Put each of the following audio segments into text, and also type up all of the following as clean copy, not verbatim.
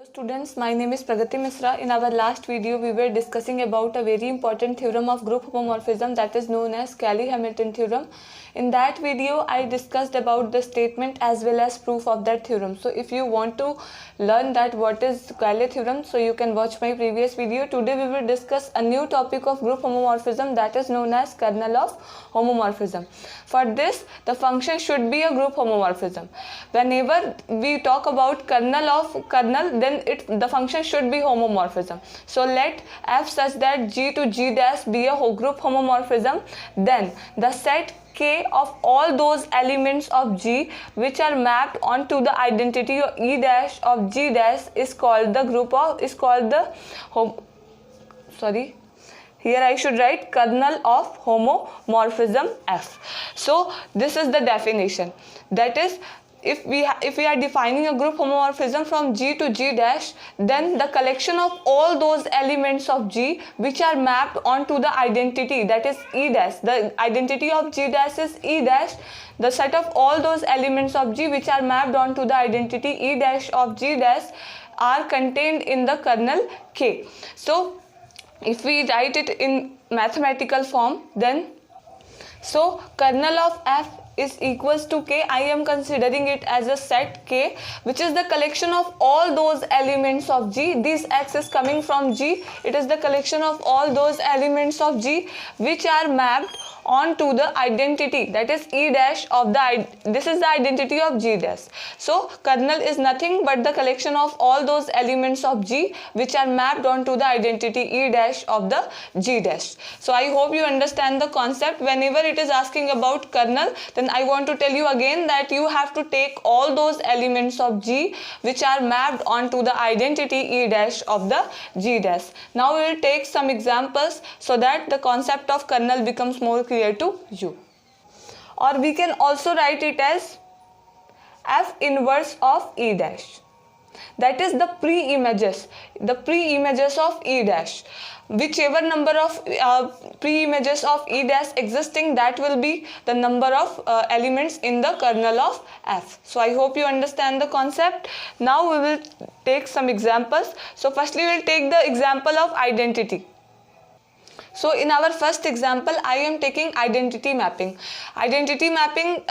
Hello students, my name is Pragati Misra. In our last video, we were discussing about a very important theorem of group homomorphism that is known as Cayley-Hamilton theorem. In that video, I discussed about the statement as well as proof of that theorem. So if you want to learn that what is Cayley theorem, so you can watch my previous video. Today we will discuss a new topic of group homomorphism that is known as kernel of homomorphism. For this, the function should be a group homomorphism. Whenever we talk about kernel of kernel, then the function should be homomorphism. So let f such that g to g dash be a group homomorphism, then the set K of all those elements of G which are mapped onto the identity of E dash of G dash is called the here I should write kernel of homomorphism F. So this is the definition. That is, if we are defining a group homomorphism from G to G dash, then the collection of all those elements of G which are mapped onto the identity, that is E dash. The identity of G dash is E dash. The set of all those elements of G which are mapped onto the identity E dash of G dash are contained in the kernel K. So if we write it in mathematical form, then so kernel of F is equals to K. I am considering it as a set K, which is the collection of all those elements of G. This X is coming from G. It is the collection of all those elements of G which are mapped onto the identity, that is E dash of this is the identity of G dash. So kernel is nothing but the collection of all those elements of G which are mapped onto the identity E dash of the G dash. So I hope you understand the concept. Whenever it is asking about kernel, then I want to tell you again that you have to take all those elements of G which are mapped onto the identity E dash of the G dash. Now we will take some examples so that the concept of kernel becomes more clear to you. Or we can also write it as F inverse of E dash. That is the pre-images of E dash. Whichever number of pre-images of E dash existing, that will be the number of elements in the kernel of F. So I hope you understand the concept. Now we will take some examples. So firstly we will take the example of identity. So in our first example, I am taking identity mapping. Identity mapping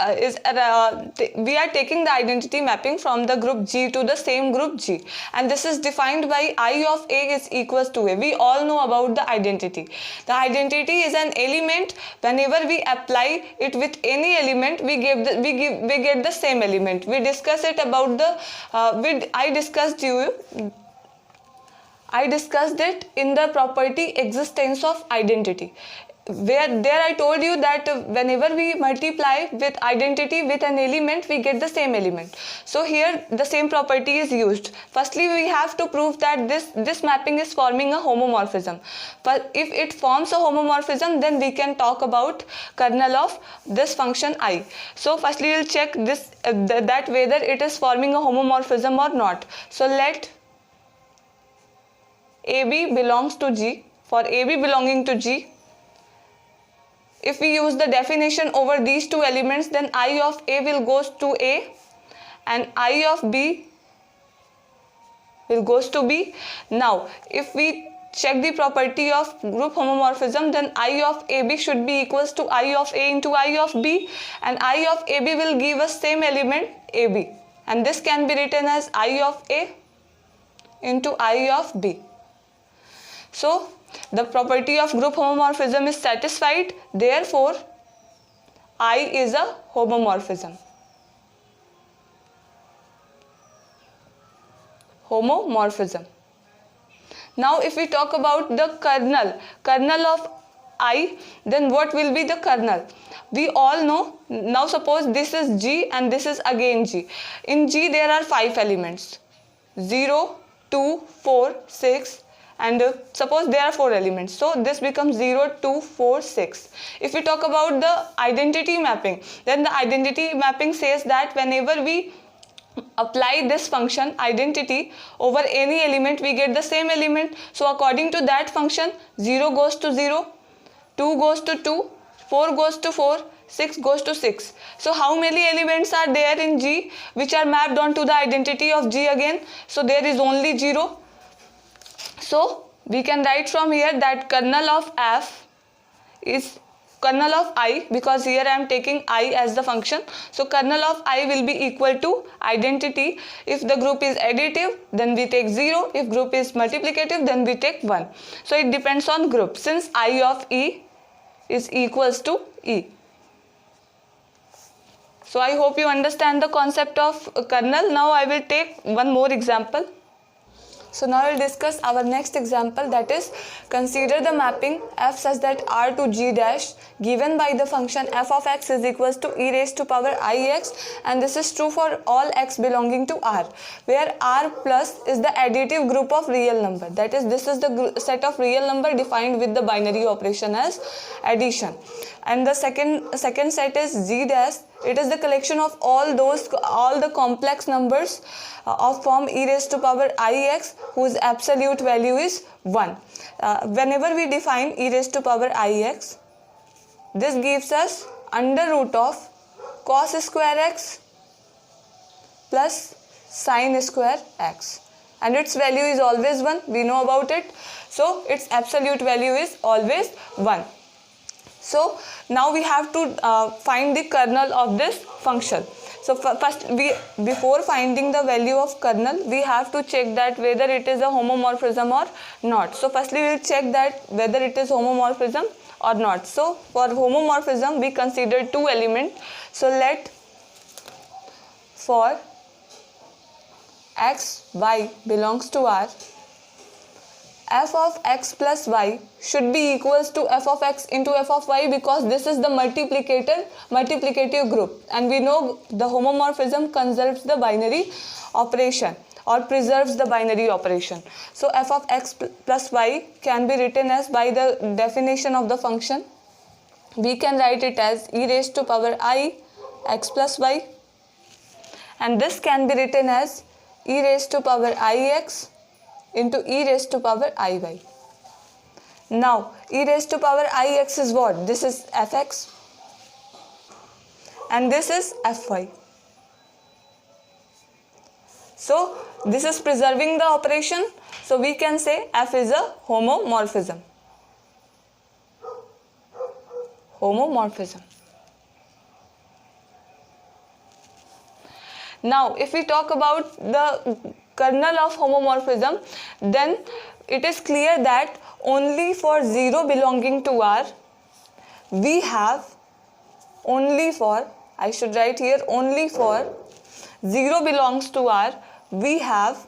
we are taking the identity mapping from the group G to the same group G, and this is defined by I of A is equals to A. We all know about the identity. The identity is an element. Whenever we apply it with any element, we get the same element. We discuss it about the I discussed it in the property existence of identity, where there I told you that whenever we multiply with identity with an element, we get the same element. So here the same property is used. Firstly, we have to prove that this mapping is forming a homomorphism. But if it forms a homomorphism, then we can talk about kernel of this function I. So firstly, we'll check this that whether it is forming a homomorphism or not. So let AB belongs to G. For AB belonging to G, if we use the definition over these two elements, then I of A will goes to A and I of B will goes to B. Now if we check the property of group homomorphism, then I of AB should be equals to I of A into I of B, and I of AB will give us same element AB, and this can be written as I of A into I of B. So the property of group homomorphism is satisfied. Therefore, I is a homomorphism. Now if we talk about the kernel of I, then what will be the kernel? We all know. Now suppose this is G and this is again G. In G there are 5 elements, 0, 2, 4, 6. And suppose there are 4 elements, so this becomes 0, 2, 4, 6. If we talk about the identity mapping, then the identity mapping says that whenever we apply this function identity over any element, we get the same element. So according to that function, 0 goes to 0, 2 goes to 2, 4 goes to 4, 6 goes to 6. So how many elements are there in G which are mapped onto the identity of G again? So there is only 0. So we can write from here that kernel of F is kernel of I, because here I am taking I as the function. So kernel of I will be equal to identity. If the group is additive, then we take 0. If group is multiplicative, then we take 1. So it depends on group, since I of E is equals to E. So I hope you understand the concept of kernel. Now I will take one more example. So now I will discuss our next example, that is, consider the mapping f such that r to g dash given by the function f of x is equals to e raised to power ix, and this is true for all x belonging to r, where r plus is the additive group of real number. That is, this is the set of real number defined with the binary operation as addition. And the second set is g dash. It is the collection of all the complex numbers of form e raised to power ix whose absolute value is 1. Whenever we define e raised to power ix, this gives us under root of cos square x plus sin square x, and its value is always 1. We know about it. So its absolute value is always 1. So now we have to find the kernel of this function. So first, before finding the value of kernel, we have to check that whether it is a homomorphism or not. So firstly, we will check that whether it is homomorphism or not. So for homomorphism, we consider two elements. So let for x, y belongs to R, f of x plus y should be equals to f of x into f of y, because this is the multiplicative group, and we know the homomorphism conserves the binary operation or preserves the binary operation. So f of x plus y can be written as, by the definition of the function, we can write it as e raised to power I x plus y, and this can be written as e raised to power ix into e raised to power iy. Now e raised to power ix is what? This is fx and this is fy. So this is preserving the operation. So we can say f is a homomorphism. Now if we talk about the kernel of homomorphism, then it is clear that only for 0 belonging to R, we have only for 0 belongs to R, we have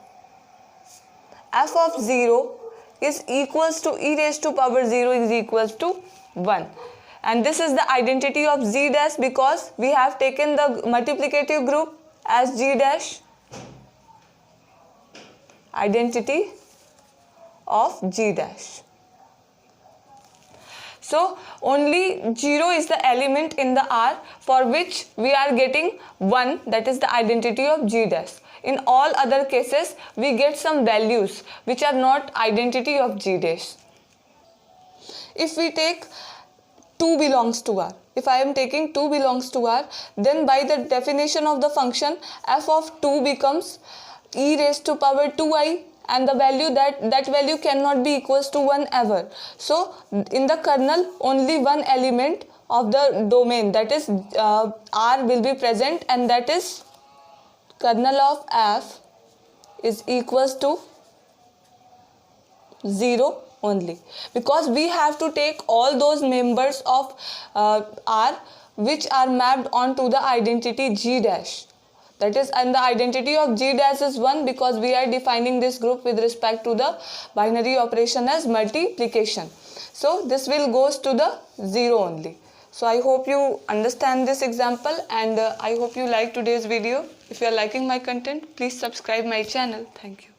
f of 0 is equals to e raised to power 0 is equals to 1. And this is the identity of g dash, because we have taken the multiplicative group as g dash, identity of g dash. So only 0 is the element in the R for which we are getting 1, that is the identity of g dash. In all other cases, we get some values which are not identity of g dash. If we take 2 belongs to R, if I am taking 2 belongs to R, then by the definition of the function, f of 2 becomes e raised to power 2i, and the value that value cannot be equals to 1 ever. So in the kernel, only one element of the domain, that is R, will be present, and that is kernel of f is equals to 0 only, because we have to take all those members of R which are mapped onto the identity g dash. That is, and the identity of g dash is 1, because we are defining this group with respect to the binary operation as multiplication. So this will goes to the 0 only. So I hope you understand this example, and I hope you like today's video. If you are liking my content, please subscribe my channel. Thank you.